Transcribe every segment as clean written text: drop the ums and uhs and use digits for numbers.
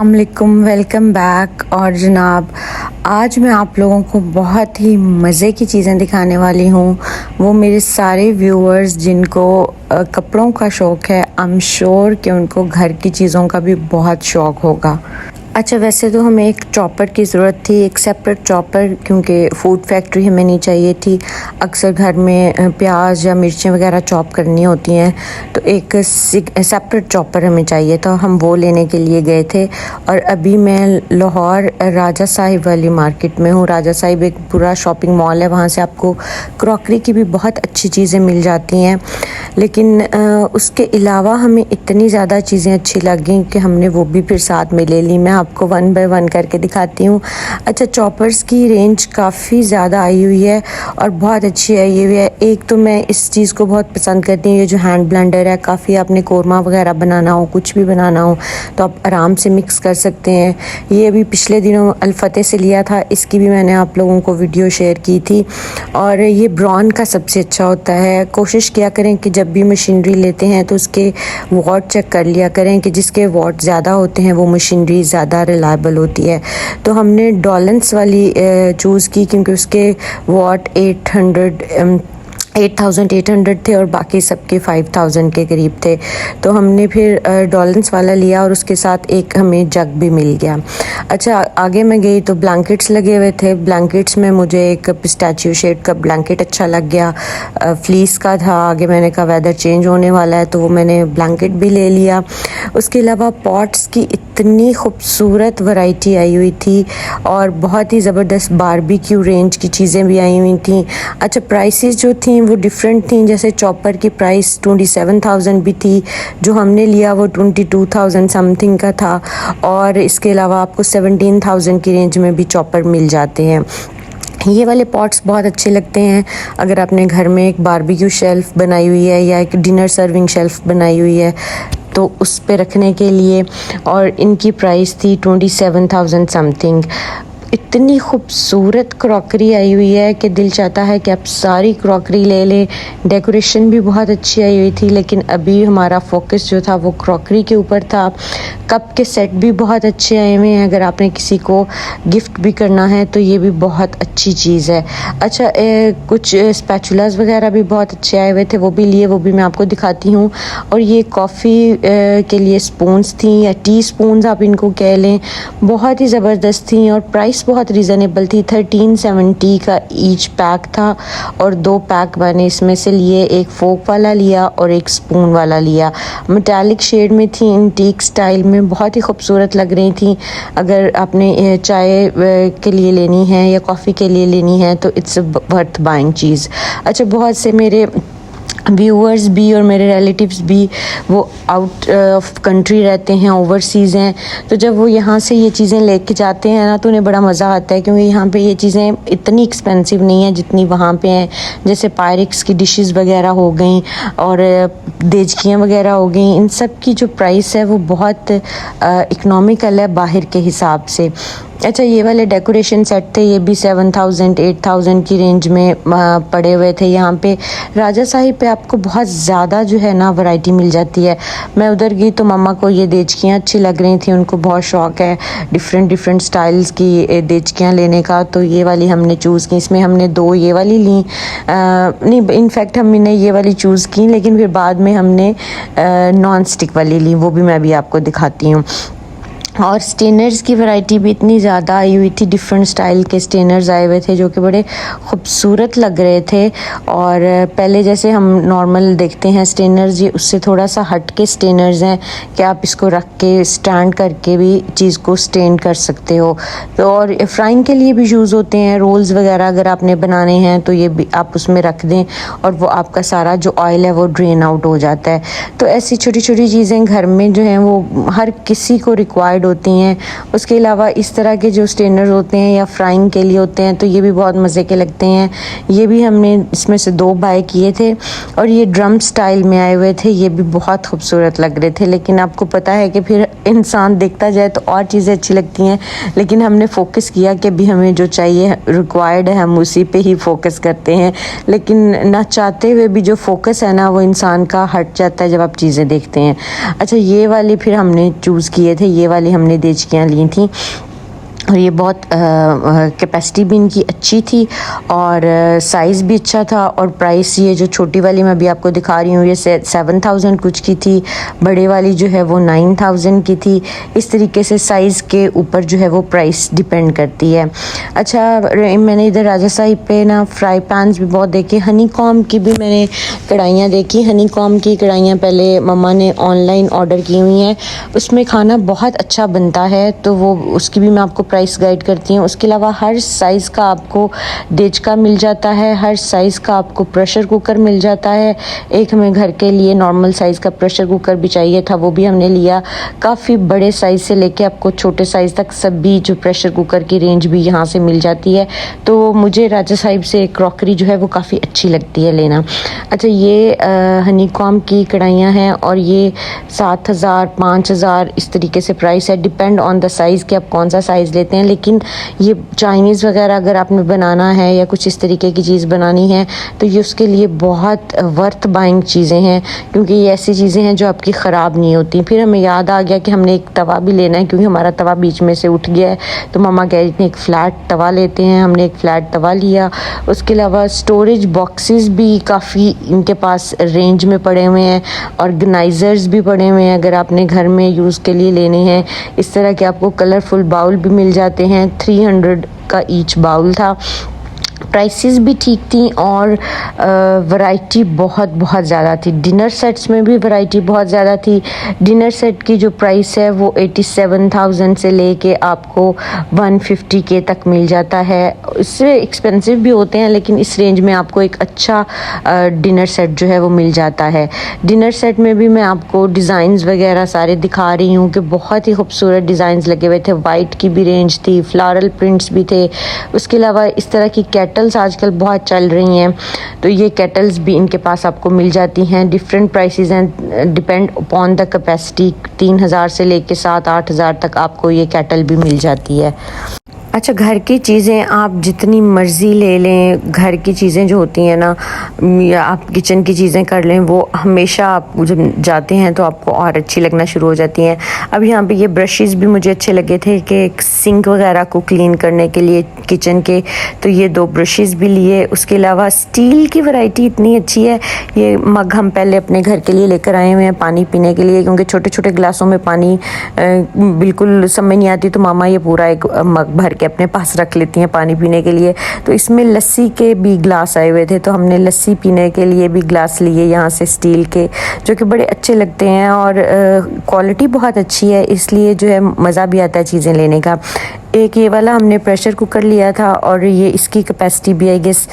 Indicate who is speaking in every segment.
Speaker 1: अस्सलामुअलैकुम, welcome back. और जनाब, आज मैं आप लोगों को बहुत ही मज़े की चीज़ें दिखाने वाली हूँ। वो मेरे सारे व्यूअर्स जिनको कपड़ों का शौक़ है, आई एम श्योर कि उनको घर की चीज़ों का भी बहुत शौक़ होगा। अच्छा, वैसे तो हमें एक चॉपर की ज़रूरत थी, एक सेपरेट चॉपर, क्योंकि फ़ूड फैक्ट्री हमें नहीं चाहिए थी। अक्सर घर में प्याज या मिर्चें वगैरह चॉप करनी होती हैं, तो एक सेपरेट चॉपर हमें चाहिए था। हम वो लेने के लिए गए थे। और अभी मैं लाहौर राजा साहिब वाली मार्केट में हूँ। राजा साहिब एक पूरा शॉपिंग मॉल है, वहाँ से आपको क्रॉकरी की भी बहुत अच्छी चीज़ें मिल जाती हैं। लेकिन उसके अलावा हमें इतनी ज़्यादा चीज़ें अच्छी लग गई कि हमने वो भी फिर साथ में ले ली। मैं आपको वन बाय वन करके दिखाती हूँ। अच्छा, चॉपर्स की रेंज काफ़ी ज़्यादा आई हुई है और बहुत अच्छी आई हुई है। एक तो मैं इस चीज़ को बहुत पसंद करती हूँ, ये जो हैंड ब्लेंडर है, काफ़ी आपने कोरमा वगैरह बनाना हो, कुछ भी बनाना हो तो आप आराम से मिक्स कर सकते हैं। ये अभी पिछले दिनों अल-फतेह से लिया था, इसकी भी मैंने आप लोगों को वीडियो शेयर की थी। और ये ब्राउन का सबसे अच्छा होता है। कोशिश किया करें कि जब भी मशीनरी लेते हैं तो उसके वॉट चेक कर लिया करें कि जिसके वॉट ज़्यादा होते हैं वो मशीनरी ज़्यादा रिलायबल होती है। तो हमने डॉलेंस वाली चूज़ की, क्योंकि उसके वॉट 8,800 थे और बाकी सबके 5,000 के करीब थे। तो हमने फिर डॉलेंस वाला लिया और उसके साथ एक हमें जग भी मिल गया। अच्छा, आगे मैं गई तो ब्लैंकेट्स लगे हुए थे। ब्लैंकेट्स में मुझे एक पिस्ताचियो शेड का ब्लैंकेट अच्छा लग गया, फ्लीस का था। आगे मैंने कहा वेदर चेंज होने वाला है, तो वो मैंने ब्लैंकेट भी ले लिया। उसके अलावा पॉट्स की इतनी खूबसूरत वैरायटी आई हुई थी और बहुत ही ज़बरदस्त बारबेक्यू रेंज की चीज़ें भी आई हुई थी। अच्छा, प्राइसेस जो थी वो डिफरेंट थी। जैसे चॉपर की प्राइस 27,000 भी थी, जो हमने लिया वो 22,000 समथिंग का था। और इसके अलावा आपको 17,000 की रेंज में भी चॉपर मिल जाते हैं। ये वाले पॉट्स बहुत अच्छे लगते हैं अगर आपने घर में एक बारबेक्यू शेल्फ़ बनाई हुई है या एक डिनर सर्विंग शेल्फ़ बनाई हुई है तो उस पे रखने के लिए। और इनकी प्राइस थी 27,000 समथिंग। इतनी खूबसूरत क्रॉकरी आई हुई है कि दिल चाहता है कि आप सारी क्रॉकरी ले लें। डेकोरेशन भी बहुत अच्छी आई हुई थी, लेकिन अभी हमारा फोकस जो था वो क्रॉकरी के ऊपर था। कप के सेट भी बहुत अच्छे आए हुए हैं, अगर आपने किसी को गिफ्ट भी करना है तो ये भी बहुत अच्छी चीज़ है। अच्छा, कुछ स्पैचुलास वगैरह भी बहुत अच्छे आए हुए थे, वो भी लिए, वो भी मैं आपको दिखाती हूँ। और ये कॉफ़ी के लिए स्पून्स थी या टी स्पून्स आप इनको कह लें, बहुत ही ज़बरदस्त थी और प्राइस बहुत रीज़नेबल थी। 1370 का ईच पैक था और 2 पैक मैंने इसमें से लिए, एक फोक वाला लिया और एक स्पून वाला लिया। मेटालिक शेड में थी, एंटीक स्टाइल में, बहुत ही खूबसूरत लग रही थी। अगर आपने चाय के लिए लेनी है या कॉफ़ी के लिए लेनी है तो इट्स वर्थ बाइंग चीज़। अच्छा, बहुत से मेरे व्यूअर्स भी और मेरे रिलेटिव्स भी वो आउट ऑफ कंट्री रहते हैं, ओवरसीज़ हैं, तो जब वो यहाँ से ये चीज़ें लेके जाते हैं ना तो उन्हें बड़ा मज़ा आता है, क्योंकि यहाँ पे ये चीज़ें इतनी एक्सपेंसिव नहीं है जितनी वहाँ पे हैं। जैसे पायरेक्स की डिशेस वगैरह हो गई और देचकियाँ वगैरह हो गई, इन सब की जो प्राइस है वो बहुत इकनॉमिकल है बाहर के हिसाब से। अच्छा, ये वाले डेकोरेशन सेट थे, ये भी 7,000 8,000 की रेंज में पड़े हुए थे। यहाँ पे राजा साहिब पे आपको बहुत ज़्यादा जो है ना वैरायटी मिल जाती है। मैं उधर गई तो मम्मा को ये देचकियाँ अच्छी लग रही थी, उनको बहुत शौक़ है डिफरेंट स्टाइल्स की देचकियाँ लेने का, तो ये वाली हमने चूज़ की। इसमें हमने 2 ये वाली ली, नहीं इनफैक्ट हमने ये वाली चूज़ की, लेकिन फिर बाद में हमने नॉन स्टिक वाली ली, वो भी मैं भी आपको दिखाती हूँ। और स्टेनर्स की वैरायटी भी इतनी ज़्यादा आई हुई थी, डिफरेंट स्टाइल के स्टेनर्स आए हुए थे जो कि बड़े खूबसूरत लग रहे थे। और पहले जैसे हम नॉर्मल देखते हैं स्टेनर्स, ये उससे थोड़ा सा हट के स्टेनर्स हैं कि आप इसको रख के स्टैंड करके भी चीज़ को स्टेन कर सकते हो। तो और फ्राइंग के लिए भी यूज़ होते हैं, रोल्स वगैरह अगर आपने बनाने हैं तो ये भी आप उसमें रख दें और वो आपका सारा जो ऑयल है वो ड्रेन आउट हो जाता है। तो ऐसी छोटी छोटी चीज़ें घर में जो हैं वो हर किसी को रिक्वायर्ड होती हैं। उसके अलावा इस तरह के जो स्टेनर होते हैं या फ्राइंग के लिए होते हैं तो ये भी बहुत मज़े के लगते हैं। ये भी हमने इसमें से 2 बाय किए थे और ये ड्रम स्टाइल में आए हुए थे, ये भी बहुत खूबसूरत लग रहे थे। लेकिन आपको पता है कि फिर इंसान देखता जाए तो और चीज़ें अच्छी लगती हैं, लेकिन हमने फोकस किया कि अभी हमें जो चाहिए रिक्वायर्ड है हम उसी पे ही फोकस करते हैं। लेकिन ना चाहते हुए भी जो फोकस है ना वो इंसान का हट जाता है जब आप चीज़ें देखते हैं। अच्छा, ये वाली फिर हमने चूज़ किए थे, ये वाली वाली हमने देचकियाँ ली थी और ये बहुत कैपेसिटी भी इनकी अच्छी थी और साइज़ भी अच्छा था। और प्राइस ये जो छोटी वाली मैं अभी आपको दिखा रही हूँ ये 7,000 कुछ की थी, बड़े वाली जो है वो 9,000 की थी। इस तरीके से साइज़ के ऊपर जो है वो प्राइस डिपेंड करती है। अच्छा, मैंने इधर राजा साहिब पे ना फ्राई पैन्स भी बहुत देखे, हनी कॉम की भी मैंने कढ़ाइयाँ देखी। हनी कॉम की कढ़ाइयाँ पहले मम्मा ने ऑनलाइन ऑर्डर की हुई हैं, उसमें खाना बहुत अच्छा बनता है, तो वो उसकी भी मैं आपको प्राइस गाइड करती हैं। उसके अलावा हर साइज़ का आपको देचका मिल जाता है, हर साइज़ का आपको प्रेशर कुकर मिल जाता है। एक हमें घर के लिए नॉर्मल साइज़ का प्रेशर कुकर भी चाहिए था, वो भी हमने लिया। काफ़ी बड़े साइज़ से लेके आपको छोटे साइज़ तक सभी जो प्रेशर कुकर की रेंज भी यहाँ से मिल जाती है। तो मुझे राजा साहिब से क्रॉकरी जो है वो काफ़ी अच्छी लगती है लेना। अच्छा, ये हनी कॉम की कढ़ाइयाँ हैं और ये 7,000 5,000 इस तरीके से प्राइस है, डिपेंड ऑन द साइज़ कि आप कौन सा साइज़ लेते हैं। लेकिन ये चाइनीज़ वगैरह अगर आपने बनाना है या कुछ इस तरीके की चीज़ बनानी है तो ये उसके लिए बहुत वर्थ बाइंग चीज़ें हैं, क्योंकि ये ऐसी चीज़ें हैं जो आपकी ख़राब नहीं होती। फिर हमें याद आ गया कि हमने एक तवा भी लेना है, क्योंकि हमारा तवा बीच में से उठ गया है, तो मम्मा कह रही थी एक फ़्लैट तवा लेते हैं। हमने एक फ़्लैट तवा लिया। उसके अलावा स्टोरेज बॉक्सेस भी काफ़ी इनके पास रेंज में पड़े हुए हैं, ऑर्गेनाइज़र्स भी पड़े हुए हैं अगर आपने घर में यूज़ के लिए लेने हैं। इस तरह के आपको कलरफुल बाउल भी मिल जाते हैं। 300 का ईच बाउल था। प्राइसेस भी ठीक थी और वैरायटी बहुत ज़्यादा थी। डिनर सेट्स में भी वैरायटी बहुत ज़्यादा थी। डिनर सेट की जो प्राइस है वो 87,000 से लेके आपको 150 के तक मिल जाता है। इससे एक्सपेंसिव भी होते हैं, लेकिन इस रेंज में आपको एक अच्छा डिनर सेट जो है वो मिल जाता है। डिनर सेट में भी मैं आपको डिज़ाइंस वगैरह सारे दिखा रही हूँ कि बहुत ही खूबसूरत डिज़ाइंस लगे हुए थे। वाइट की भी रेंज थी, फ्लारल प्रिंट्स भी थे। उसके अलावा इस तरह की केटल्स आजकल बहुत चल रही हैं, तो ये केटल्स भी इनके पास आपको मिल जाती हैं। डिफरेंट प्राइसेस हैं, डिपेंड अपॉन द कैपेसिटी। 3,000 से लेके 7-8 हज़ार तक आपको ये केटल भी मिल जाती है। अच्छा, घर की चीज़ें आप जितनी मर्ज़ी ले लें, घर की चीज़ें जो होती हैं ना, या आप किचन की चीज़ें कर लें, वो हमेशा आप जब जाते हैं तो आपको और अच्छी लगना शुरू हो जाती हैं। अब यहाँ पे ये ब्रशेस भी मुझे अच्छे लगे थे कि सिंक वगैरह को क्लीन करने के लिए किचन के, तो ये 2 ब्रशेस भी लिए। उसके अलावा स्टील की वैरायटी इतनी अच्छी है। ये मग हम पहले अपने घर के लिए लेकर आए हुए हैं पानी पीने के लिए, क्योंकि छोटे छोटे गिलासों में पानी बिल्कुल समझ नहीं आती, तो मामा ये पूरा एक मग भर के अपने पास रख लेती हैं पानी पीने के लिए। तो इसमें लस्सी के भी ग्लास आए हुए थे, तो हमने लस्सी पीने के लिए भी ग्लास लिए यहाँ से स्टील के, जो कि बड़े अच्छे लगते हैं और क्वालिटी बहुत अच्छी है, इसलिए जो है मज़ा भी आता है चीज़ें लेने का। एक ये वाला हमने प्रेशर कुकर लिया था और ये इसकी कैपेसिटी भी आई गेस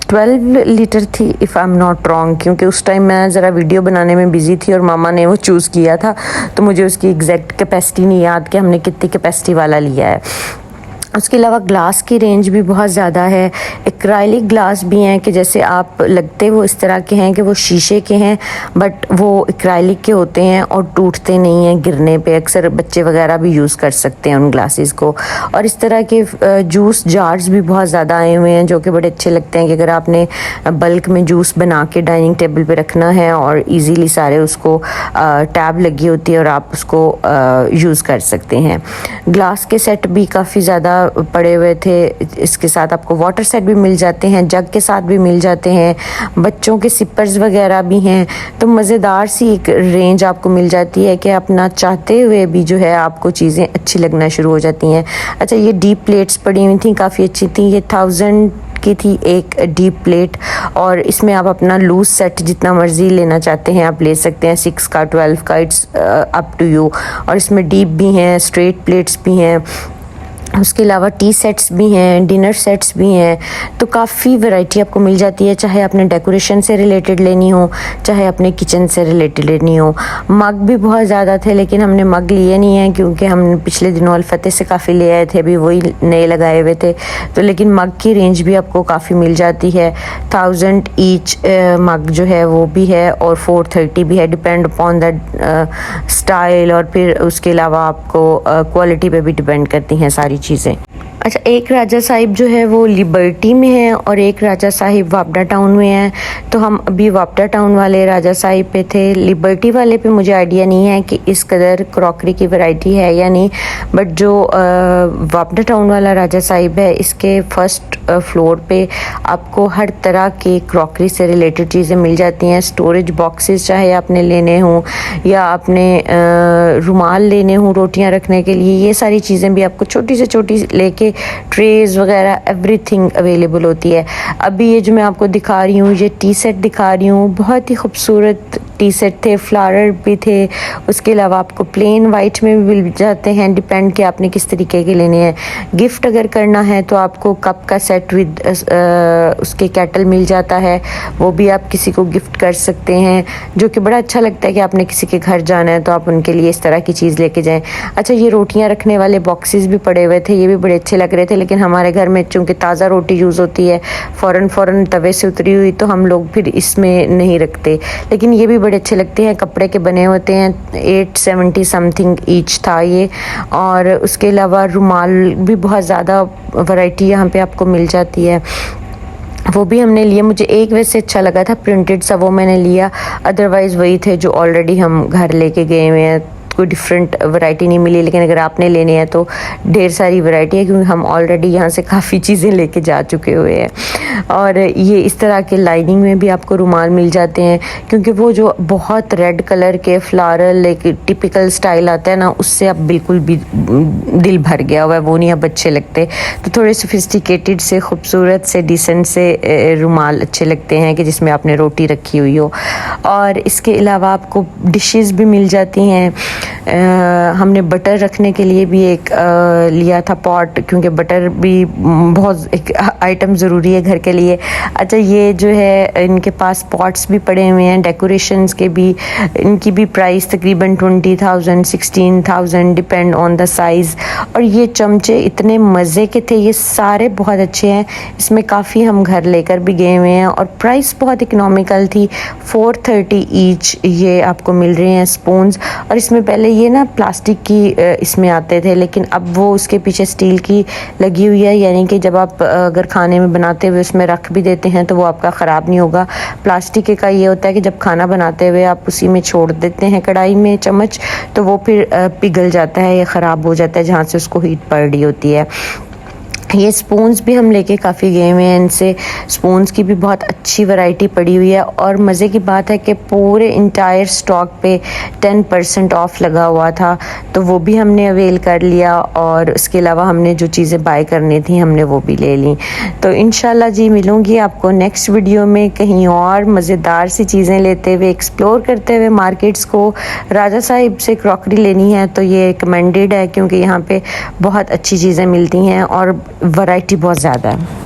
Speaker 1: 12 लीटर थी, if I am not wrong, क्योंकि उस टाइम मैं ज़रा वीडियो बनाने में बिज़ी थी और मामा ने वो चूज़ किया था, तो मुझे उसकी एग्जैक्ट कैपेसिटी नहीं याद कि हमने कितनी कैपेसिटी वाला लिया है। उसके अलावा ग्लास की रेंज भी बहुत ज़्यादा है। एक्राइलिक ग्लास भी हैं कि जैसे आप लगते वो इस तरह के हैं कि वो शीशे के हैं, बट वो एक्राइलिक के होते हैं और टूटते नहीं हैं गिरने पे। अक्सर बच्चे वगैरह भी यूज़ कर सकते हैं उन ग्लासेस को। और इस तरह के जूस जार्स भी बहुत ज़्यादा आए हुए हैं, जो कि बड़े अच्छे लगते हैं कि अगर आपने बल्क में जूस बना के डाइनिंग टेबल पे रखना है और इजीली सारे उसको टैब लगी होती है और आप उसको यूज़ कर सकते हैं। ग्लास के सेट भी काफ़ी ज़्यादा पड़े हुए थे। इसके साथ आपको वाटर सेट भी मिल जाते हैं, जग के साथ भी मिल जाते हैं, बच्चों के सिपर्स वगैरह भी हैं। तो मज़ेदार सी एक रेंज आपको मिल जाती है कि अपना चाहते हुए भी जो है आपको चीज़ें अच्छी लगना शुरू हो जाती हैं। अच्छा, ये डीप प्लेट्स पड़ी हुई थी, काफ़ी अच्छी थी। ये 1000 की थी एक डीप प्लेट, और इसमें आप अपना लूज सेट जितना मर्जी लेना चाहते हैं आप ले सकते हैं, 6 का 12 का, इट्स अप टू यू। और इसमें डीप भी हैं, स्ट्रेट प्लेट्स भी हैं, उसके अलावा टी सेट्स भी हैं, डिनर सेट्स भी हैं। तो काफ़ी वैरायटी आपको मिल जाती है, चाहे आपने डेकोरेशन से रिलेटेड लेनी हो, चाहे अपने किचन से रिलेटेड लेनी हो। मग भी बहुत ज़्यादा थे, लेकिन हमने मग लिए नहीं हैं क्योंकि हम पिछले दिनों अलफते से काफ़ी ले आए थे, अभी वही नए लगाए हुए थे। तो लेकिन मग की रेंज भी आपको काफ़ी मिल जाती है। 1000 ईच मग जो है वो भी है और 430 भी है, डिपेंड अपॉन द स्टाइल। और फिर उसके अलावा आपको क्वालिटी पे भी डिपेंड करती हैं सारी चीज़ें। अच्छा, एक राजा साहिब जो है वो लिबर्टी में है और एक राजा साहिब वापडा टाउन में है। तो हम अभी वापडा टाउन वाले राजा साहिब पे थे। लिबर्टी वाले पे मुझे आइडिया नहीं है कि इस कदर क्रॉकरी की वैरायटी है या नहीं, बट जो वापडा टाउन वाला राजा साहिब है, इसके फर्स्ट फ्लोर पे आपको हर तरह की क्रॉकरी से रिलेटेड चीज़ें मिल जाती हैं। स्टोरेज बॉक्सेस चाहे आपने लेने हों या आपने रुमाल लेने हों रोटियां रखने के लिए, ये सारी चीज़ें भी आपको छोटी से छोटी लेके ट्रेज वगैरह एवरीथिंग अवेलेबल होती है। अभी ये जो मैं आपको दिखा रही हूँ, ये टी सेट दिखा रही हूँ, बहुत ही खूबसूरत टी सेट थे, फ्लावर भी थे। उसके अलावा आपको प्लेन वाइट में भी मिल जाते हैं, डिपेंड कि आपने किस तरीके के लेने हैं। गिफ्ट अगर करना है तो आपको कप का सेट विद उसके कैटल मिल जाता है, वो भी आप किसी को गिफ्ट कर सकते हैं, जो कि बड़ा अच्छा लगता है कि आपने किसी के घर जाना है तो आप उनके लिए इस तरह की चीज़ लेके जाएं। अच्छा, ये रोटियां रखने वाले बॉक्सेस भी पड़े हुए थे, ये भी बड़े अच्छे लग रहे थे, लेकिन हमारे घर में चूँकि ताज़ा रोटी यूज़ होती है, फ़ौरन तवे से उतरी हुई, तो हम लोग फिर इसमें नहीं रखते। लेकिन ये भी बड़े अच्छे लगते हैं, कपड़े के बने होते हैं। 870 समथिंग ईच था ये। और उसके अलावा रुमाल भी बहुत ज़्यादा वैरायटी यहाँ पे आपको मिल जाती है, वो भी हमने लिए। मुझे एक वैसे अच्छा लगा था प्रिंटेड सा, वो मैंने लिया। अदरवाइज़ वही थे जो ऑलरेडी हम घर लेके गए हुए हैं, कोई डिफरेंट वैरायटी नहीं मिली। लेकिन अगर आपने लेने हैं तो ढेर सारी वैरायटी है, क्योंकि हम ऑलरेडी यहाँ से काफ़ी चीज़ें लेके जा चुके हुए हैं। और ये इस तरह के लाइनिंग में भी आपको रुमाल मिल जाते हैं, क्योंकि वो जो बहुत रेड कलर के फ्लारल एक टिपिकल स्टाइल आता है ना, उससे अब बिल्कुल भी दिल भर गया हुआ है, वो नहीं अब अच्छे लगते। तो थोड़े सोफिस्टिकेटेड से, खूबसूरत से, डिसेंट से रुमाल अच्छे लगते हैं कि जिसमें आपने रोटी रखी हुई हो। और इसके अलावा आपको डिशेस भी मिल जाती हैं। हमने बटर रखने के लिए भी एक लिया था पॉट, क्योंकि बटर भी बहुत एक आइटम ज़रूरी है घर के लिए। अच्छा, ये जो है इनके पास पॉट्स भी पड़े हुए हैं डेकोरेशंस के भी। इनकी भी प्राइस तकरीबन 20,000 16,000 डिपेंड ऑन द साइज़। और ये चमचे इतने मज़े के थे, ये सारे बहुत अच्छे हैं। इसमें काफ़ी हम घर लेकर भी गए हुए हैं और प्राइस बहुत इकनॉमिकल थी। 430 ईच ये आपको मिल रहे हैं स्पून्स। और इसमें पहले ये ना प्लास्टिक की इसमें आते थे, लेकिन अब वो उसके पीछे स्टील की लगी हुई है, यानी कि जब आप अगर खाने में बनाते हुए उसमें रख भी देते हैं तो वो आपका ख़राब नहीं होगा। प्लास्टिक का ये होता है कि जब खाना बनाते हुए आप उसी में छोड़ देते हैं कढ़ाई में चम्मच, तो वो फिर पिघल जाता है या ख़राब हो जाता है जहाँ से उसको हीट पड़ रही होती है। ये स्पून्स भी हम लेके काफ़ी गए हुए हैं। इनसे स्पून्स की भी बहुत अच्छी वैरायटी पड़ी हुई है। और मज़े की बात है कि पूरे इंटायर स्टॉक पे 10% ऑफ लगा हुआ था, तो वो भी हमने अवेल कर लिया। और उसके अलावा हमने जो चीज़ें बाय करनी थी हमने वो भी ले ली। तो इंशाल्लाह जी मिलूँगी आपको नेक्स्ट वीडियो में कहीं और मज़ेदार सी चीज़ें लेते हुए, एक्सप्लोर करते हुए मार्केट्स को। राजा साहिब से क्रॉकरी लेनी है तो ये रिकमेंडेड है, क्योंकि यहाँ पे बहुत अच्छी चीज़ें मिलती हैं और वैरायटी बहुत ज़्यादा है।